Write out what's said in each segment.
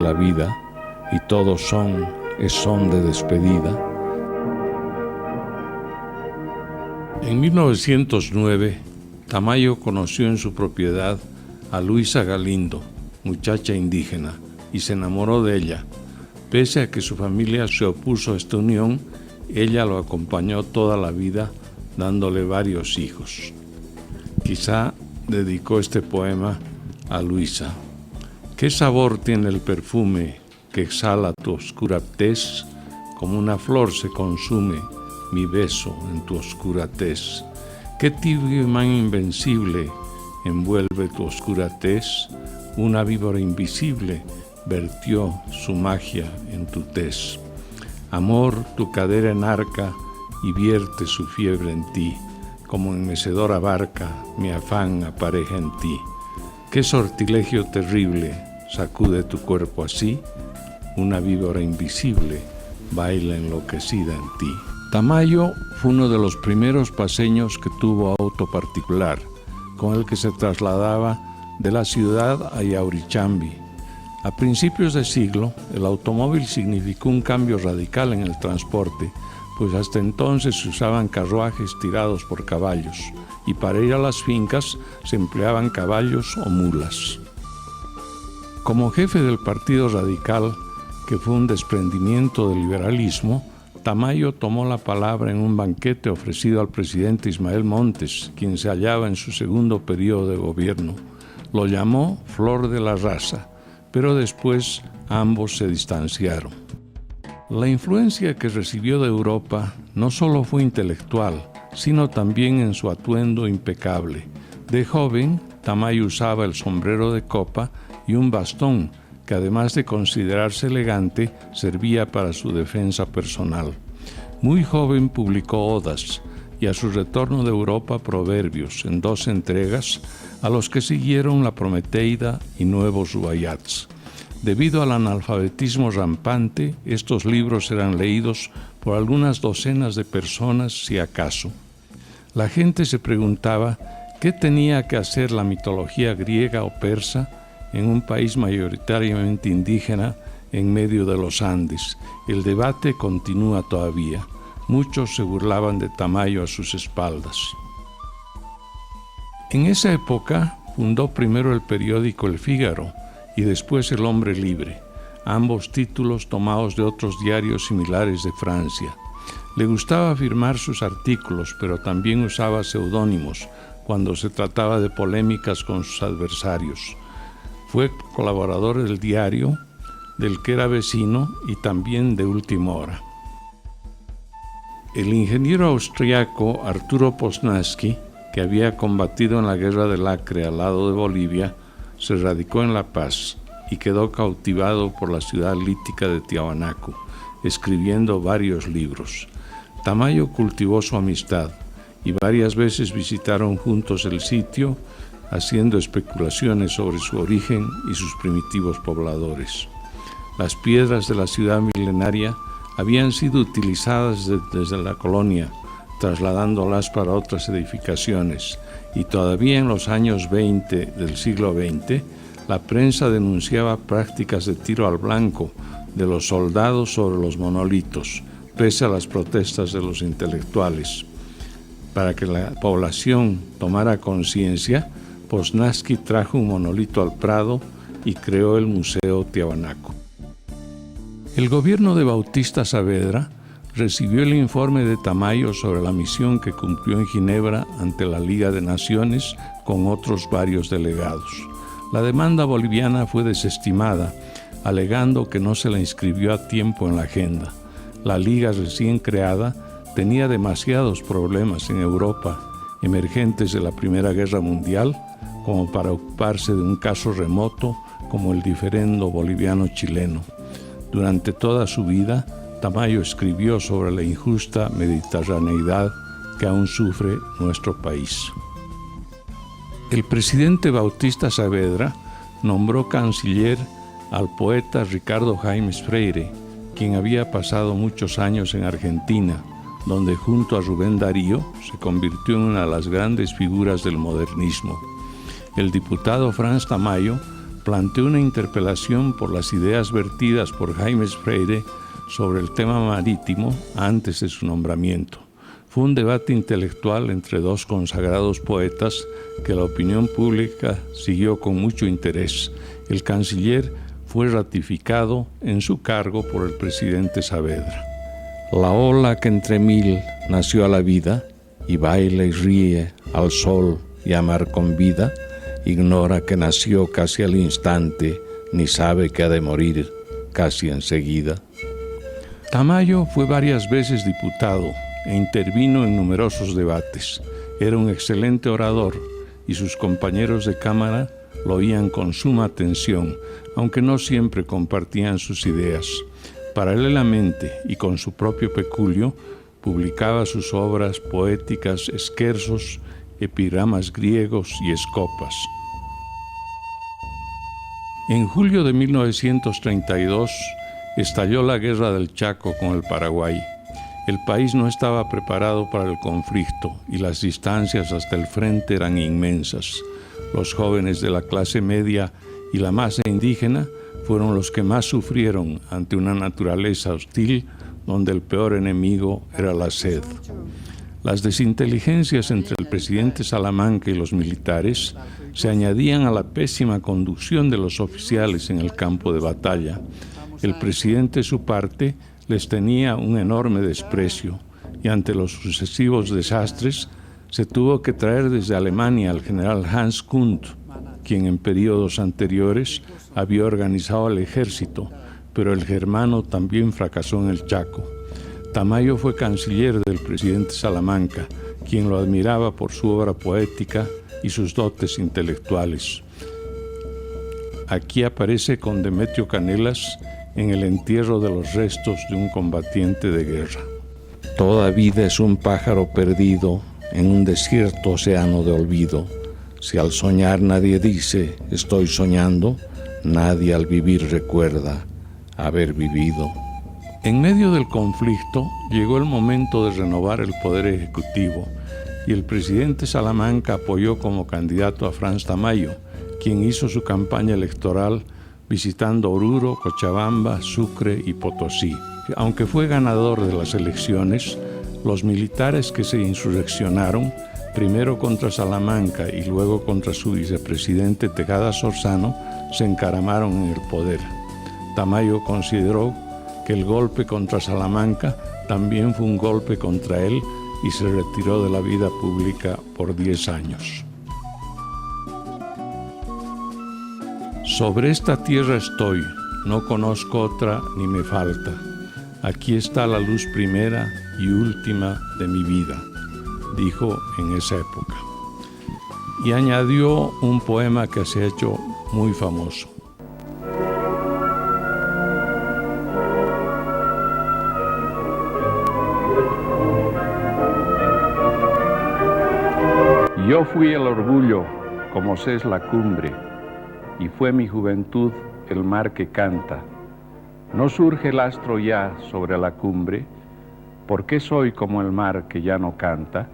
la vida y todos son de despedida. En 1909, Tamayo conoció en su propiedad a Luisa Galindo, muchacha indígena, y se enamoró de ella. Pese a que su familia se opuso a esta unión, ella lo acompañó toda la vida, dándole varios hijos. Quizá dedicó este poema a Luisa. ¿Qué sabor tiene el perfume que exhala tu oscura tez? Como una flor se consume mi beso en tu oscura tez. ¿Qué tibio imán invencible envuelve tu oscura tez? Una víbora invisible vertió su magia en tu tez. Amor, tu cadera enarca y vierte su fiebre en ti, como en mecedora barca mi afán apareja en ti. ¿Qué sortilegio terrible sacude tu cuerpo así? Una víbora invisible baila enloquecida en ti. Tamayo fue uno de los primeros paseños que tuvo auto particular, con el que se trasladaba de la ciudad a Yaurichambi. A principios de siglo, el automóvil significó un cambio radical en el transporte, pues hasta entonces se usaban carruajes tirados por caballos, y para ir a las fincas se empleaban caballos o mulas. Como jefe del Partido Radical, que fue un desprendimiento del liberalismo, Tamayo tomó la palabra en un banquete ofrecido al presidente Ismael Montes, quien se hallaba en su segundo periodo de gobierno. Lo llamó Flor de la Raza, pero después ambos se distanciaron. La influencia que recibió de Europa no solo fue intelectual, sino también en su atuendo impecable. De joven, Tamayo usaba el sombrero de copa y un bastón, que además de considerarse elegante, servía para su defensa personal. Muy joven publicó odas y a su retorno de Europa proverbios en 2 entregas, a los que siguieron La Prometeida y Nuevos Rubayats. Debido al analfabetismo rampante, estos libros eran leídos por algunas docenas de personas, si acaso. La gente se preguntaba qué tenía que hacer la mitología griega o persa en un país mayoritariamente indígena en medio de los Andes. El debate continúa todavía. Muchos se burlaban de Tamayo a sus espaldas. En esa época fundó primero el periódico El Fígaro y después El Hombre Libre, ambos títulos tomados de otros diarios similares de Francia. Le gustaba firmar sus artículos, pero también usaba seudónimos cuando se trataba de polémicas con sus adversarios. Fue colaborador del diario, del que era vecino, y también de Última Hora. El ingeniero austriaco Arturo Poznański, que había combatido en la Guerra del Acre al lado de Bolivia, se radicó en La Paz y quedó cautivado por la ciudad lítica de Tiahuanaco, escribiendo varios libros. Tamayo cultivó su amistad y varias veces visitaron juntos el sitio, haciendo especulaciones sobre su origen y sus primitivos pobladores. Las piedras de la ciudad milenaria habían sido utilizadas desde la colonia, trasladándolas para otras edificaciones, y todavía en los años 20 del siglo XX, la prensa denunciaba prácticas de tiro al blanco de los soldados sobre los monolitos, pese a las protestas de los intelectuales. Para que la población tomara conciencia, Poznański trajo un monolito al Prado y creó el Museo Tiahuanaco. El gobierno de Bautista Saavedra recibió el informe de Tamayo sobre la misión que cumplió en Ginebra ante la Liga de Naciones con otros varios delegados. La demanda boliviana fue desestimada, alegando que no se la inscribió a tiempo en la agenda. La Liga recién creada tenía demasiados problemas en Europa, emergentes de la Primera Guerra Mundial, como para ocuparse de un caso remoto como el diferendo boliviano-chileno. Durante toda su vida, Tamayo escribió sobre la injusta mediterraneidad que aún sufre nuestro país. El presidente Bautista Saavedra nombró canciller al poeta Ricardo Jaimes Freire, quien había pasado muchos años en Argentina, donde junto a Rubén Darío se convirtió en una de las grandes figuras del modernismo. El diputado Franz Tamayo planteó una interpelación por las ideas vertidas por Jaime Freire sobre el tema marítimo antes de su nombramiento. Fue un debate intelectual entre dos consagrados poetas que la opinión pública siguió con mucho interés. El canciller fue ratificado en su cargo por el presidente Saavedra. La ola que entre mil nació a la vida y baila y ríe al sol y a mar convida, ignora que nació casi al instante, ni sabe que ha de morir casi enseguida. Tamayo fue varias veces diputado e intervino en numerosos debates. Era un excelente orador y sus compañeros de cámara lo oían con suma atención, aunque no siempre compartían sus ideas. Paralelamente y con su propio peculio, publicaba sus obras poéticas, esquerzos, epigramas griegos y escopas. En julio de 1932 estalló la Guerra del Chaco con el Paraguay. El país no estaba preparado para el conflicto y las distancias hasta el frente eran inmensas. Los jóvenes de la clase media y la masa indígena fueron los que más sufrieron ante una naturaleza hostil donde el peor enemigo era la sed. Las desinteligencias entre el presidente Salamanca y los militares se añadían a la pésima conducción de los oficiales en el campo de batalla. El presidente, de su parte, les tenía un enorme desprecio y ante los sucesivos desastres se tuvo que traer desde Alemania al general Hans Kunt, quien en periodos anteriores había organizado el ejército, pero el germano también fracasó en el Chaco. Tamayo fue canciller del presidente Salamanca, quien lo admiraba por su obra poética y sus dotes intelectuales. Aquí aparece con Demetrio Canelas en el entierro de los restos de un combatiente de guerra. Toda vida es un pájaro perdido en un desierto océano de olvido. Si al soñar nadie dice, estoy soñando, nadie al vivir recuerda haber vivido. En medio del conflicto llegó el momento de renovar el poder ejecutivo y el presidente Salamanca apoyó como candidato a Franz Tamayo, quien hizo su campaña electoral visitando Oruro, Cochabamba, Sucre y Potosí. Aunque fue ganador de las elecciones, los militares que se insurreccionaron, primero contra Salamanca y luego contra su vicepresidente Tejada Sorzano, se encaramaron en el poder. Tamayo consideró que el golpe contra Salamanca también fue un golpe contra él y se retiró de la vida pública por 10 años. Sobre esta tierra estoy, no conozco otra ni me falta. Aquí está la luz primera y última de mi vida, dijo en esa época. Y añadió un poema que se ha hecho muy famoso. Yo fui el orgullo, como se es la cumbre, y fue mi juventud el mar que canta. No surge el astro ya sobre la cumbre, ¿por qué soy como el mar que ya no canta?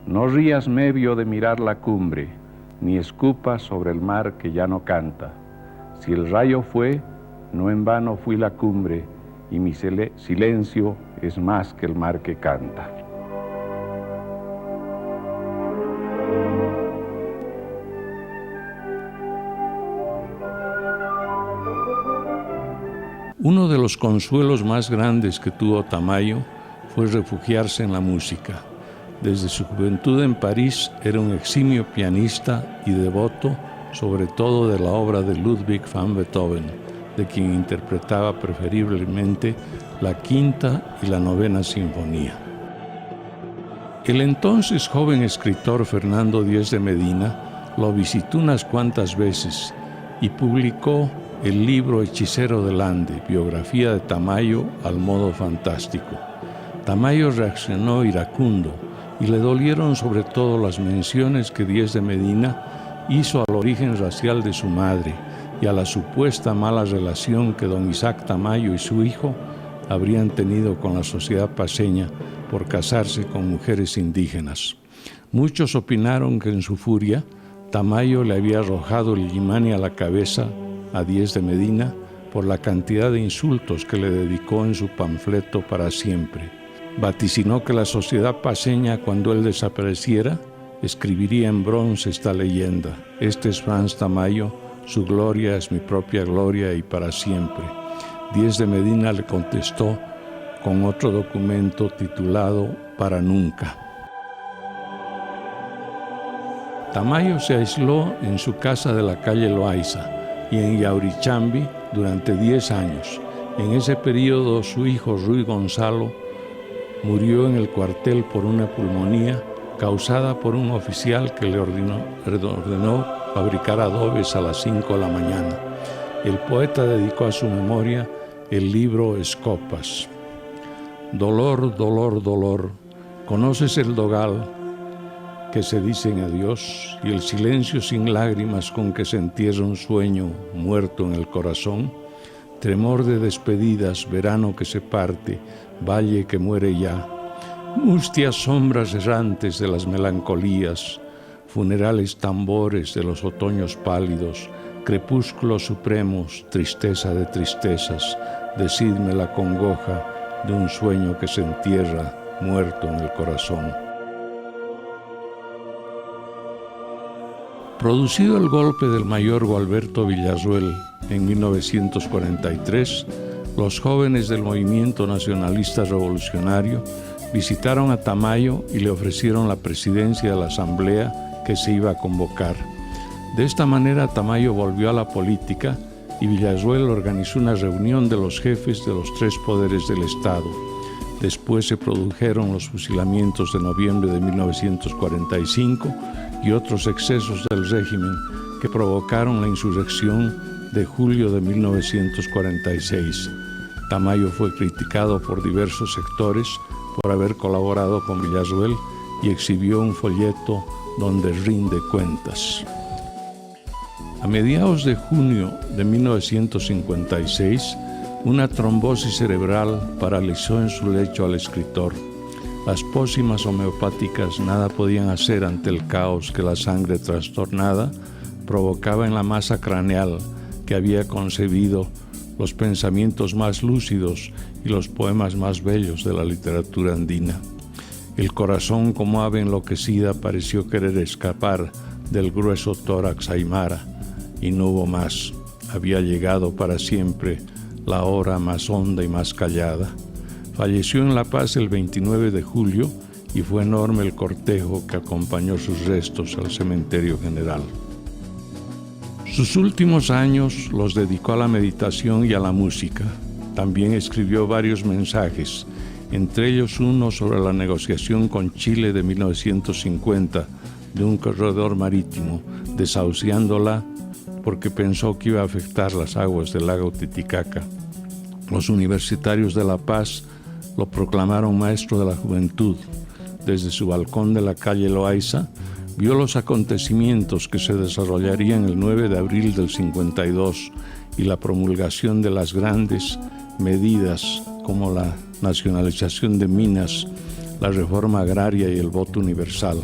No rías medio de mirar la cumbre, ni escupas sobre el mar que ya no canta. Si el rayo fue, no en vano fui la cumbre, y mi silencio es más que el mar que canta. Uno de los consuelos más grandes que tuvo Tamayo fue refugiarse en la música. Desde su juventud en París era un eximio pianista y devoto, sobre todo de la obra de Ludwig van Beethoven, de quien interpretaba preferiblemente la quinta y la novena sinfonía. El entonces joven escritor Fernando Díez de Medina lo visitó unas cuantas veces y publicó el libro Hechicero del Ande, biografía de Tamayo al modo fantástico. Tamayo reaccionó iracundo y le dolieron sobre todo las menciones que Díez de Medina hizo al origen racial de su madre y a la supuesta mala relación que don Isaac Tamayo y su hijo habrían tenido con la sociedad paceña por casarse con mujeres indígenas. Muchos opinaron que en su furia Tamayo le había arrojado el Illimani a la cabeza a Diez de Medina por la cantidad de insultos que le dedicó en su panfleto Para Siempre. Vaticinó que la sociedad paceña, cuando él desapareciera, escribiría en bronce esta leyenda: este es Franz Tamayo, su gloria es mi propia gloria y para siempre. Diez de Medina le contestó con otro documento titulado Para Nunca. Tamayo se aisló en su casa de la calle Loaiza y en Yaurichambi durante 10 años. En ese periodo su hijo Ruy Gonzalo murió en el cuartel por una pulmonía causada por un oficial que le ordenó fabricar adobes a las 5 de la mañana. El poeta dedicó a su memoria el libro Escopas. Dolor, dolor, dolor, ¿conoces el dogal que se dicen adiós y el silencio sin lágrimas con que se entierra un sueño muerto en el corazón? Tremor de despedidas, verano que se parte, valle que muere ya, mustias sombras errantes de las melancolías, funerales tambores de los otoños pálidos, crepúsculos supremos, tristeza de tristezas, decidme la congoja de un sueño que se entierra muerto en el corazón. Producido el golpe del mayor Gualberto Villarroel en 1943, los jóvenes del movimiento nacionalista revolucionario visitaron a Tamayo y le ofrecieron la presidencia de la asamblea que se iba a convocar. De esta manera Tamayo volvió a la política y Villarroel organizó una reunión de los jefes de los 3 poderes del Estado. Después se produjeron los fusilamientos de noviembre de 1945 y otros excesos del régimen que provocaron la insurrección de julio de 1946. Tamayo fue criticado por diversos sectores por haber colaborado con Villarroel y exhibió un folleto donde rinde cuentas. A mediados de junio de 1956, una trombosis cerebral paralizó en su lecho al escritor. Las pócimas homeopáticas nada podían hacer ante el caos que la sangre trastornada provocaba en la masa craneal que había concebido los pensamientos más lúcidos y los poemas más bellos de la literatura andina. El corazón, como ave enloquecida, pareció querer escapar del grueso tórax aymara, y no hubo más. Había llegado para siempre la hora más honda y más callada. Falleció en La Paz el 29 de julio y fue enorme el cortejo que acompañó sus restos al cementerio general. Sus últimos años los dedicó a la meditación y a la música. También escribió varios mensajes, entre ellos uno sobre la negociación con Chile de 1950 de un corredor marítimo, desahuciándola porque pensó que iba a afectar las aguas del lago Titicaca. Los universitarios de La Paz lo proclamaron maestro de la juventud. Desde su balcón de la calle Loaiza, vio los acontecimientos que se desarrollarían el 9 de abril del 52 y la promulgación de las grandes medidas como la nacionalización de minas, la reforma agraria y el voto universal.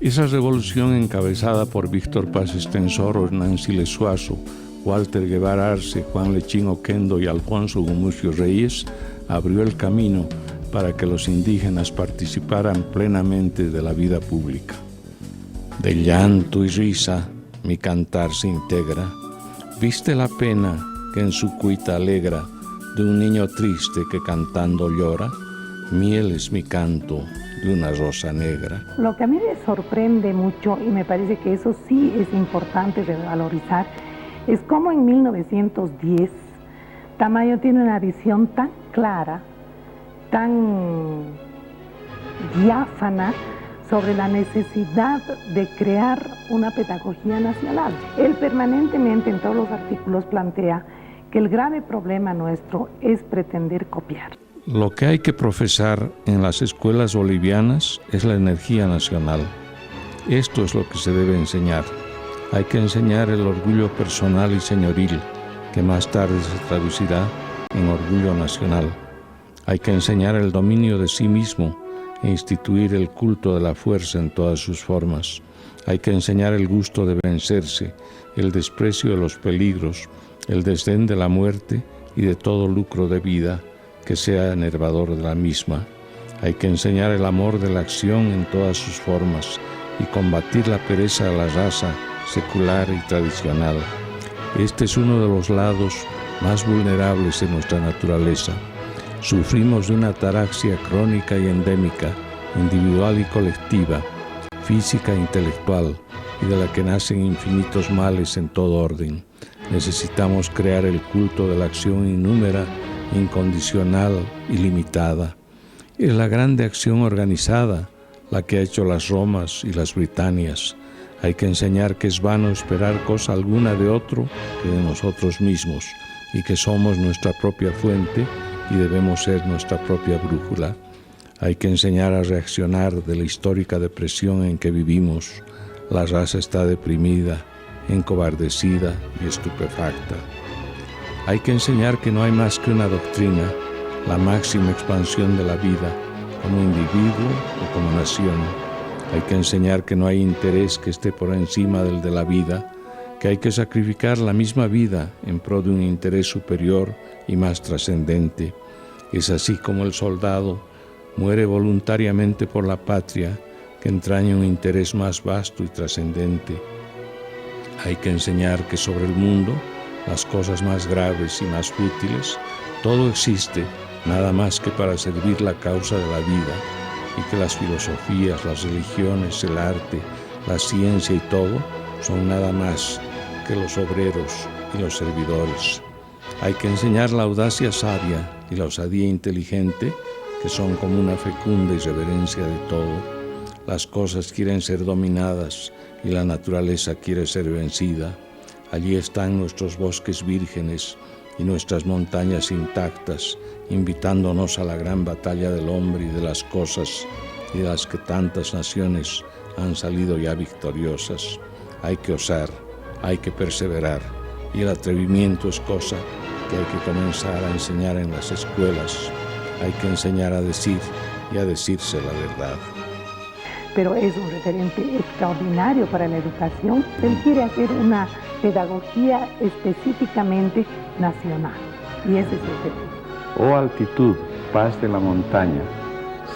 Esa revolución, encabezada por Víctor Paz Estenssoro, Hernán Siles Suazo, Walter Guevara Arce, Juan Lechín Oquendo y Alfonso Gumucio Reyes, abrió el camino para que los indígenas participaran plenamente de la vida pública. De llanto y risa mi cantar se integra. ¿Viste la pena que en su cuita alegra de un niño triste que cantando llora? Miel es mi canto de una rosa negra. Lo que a mí me sorprende mucho, y me parece que eso sí es importante revalorizar, es cómo en 1910 Tamayo tiene una visión tan clara, tan diáfana sobre la necesidad de crear una pedagogía nacional. Él permanentemente en todos los artículos plantea que el grave problema nuestro es pretender copiar. Lo que hay que profesar en las escuelas bolivianas es la energía nacional. Esto es lo que se debe enseñar. Hay que enseñar el orgullo personal y señoril, que más tarde se traducirá en orgullo nacional. Hay que enseñar el dominio de sí mismo e instituir el culto de la fuerza en todas sus formas. Hay que enseñar el gusto de vencerse, el desprecio de los peligros, el desdén de la muerte y de todo lucro de vida que sea enervador de la misma. Hay que enseñar el amor de la acción en todas sus formas y combatir la pereza de la raza secular y tradicional. Este es uno de los lados más vulnerables de nuestra naturaleza. Sufrimos de una ataraxia crónica y endémica, individual y colectiva, física e intelectual, y de la que nacen infinitos males en todo orden. Necesitamos crear el culto de la acción innúmera, incondicional y limitada. Es la grande acción organizada la que ha hecho las Romas y las Britanias. Hay que enseñar que es vano esperar cosa alguna de otro que de nosotros mismos, y que somos nuestra propia fuente y debemos ser nuestra propia brújula. Hay que enseñar a reaccionar de la histórica depresión en que vivimos. La raza está deprimida, encobardecida y estupefacta. Hay que enseñar que no hay más que una doctrina, la máxima expansión de la vida, como individuo o como nación. Hay que enseñar que no hay interés que esté por encima del de la vida, que hay que sacrificar la misma vida en pro de un interés superior y más trascendente. Es así como el soldado muere voluntariamente por la patria, que entraña un interés más vasto y trascendente. Hay que enseñar que sobre el mundo, las cosas más graves y más fútiles, todo existe nada más que para servir la causa de la vida, y que las filosofías, las religiones, el arte, la ciencia y todo son nada más que los obreros y los servidores. Hay que enseñar la audacia sabia y la osadía inteligente, que son como una fecunda irreverencia de todo. Las cosas quieren ser dominadas y la naturaleza quiere ser vencida. Allí están nuestros bosques vírgenes y nuestras montañas intactas, invitándonos a la gran batalla del hombre y de las cosas, y de las que tantas naciones han salido ya victoriosas. Hay que osar, hay que perseverar, y el atrevimiento es cosa que hay que comenzar a enseñar en las escuelas. Hay que enseñar a decir y a decirse la verdad. Pero es un referente extraordinario para la educación. Él quiere hacer una pedagogía específicamente nacional, y ese es su objetivo. Oh altitud, paz de la montaña,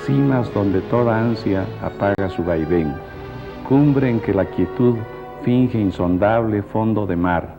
cimas donde toda ansia apaga su vaivén, cumbre en que la quietud finge insondable fondo de mar,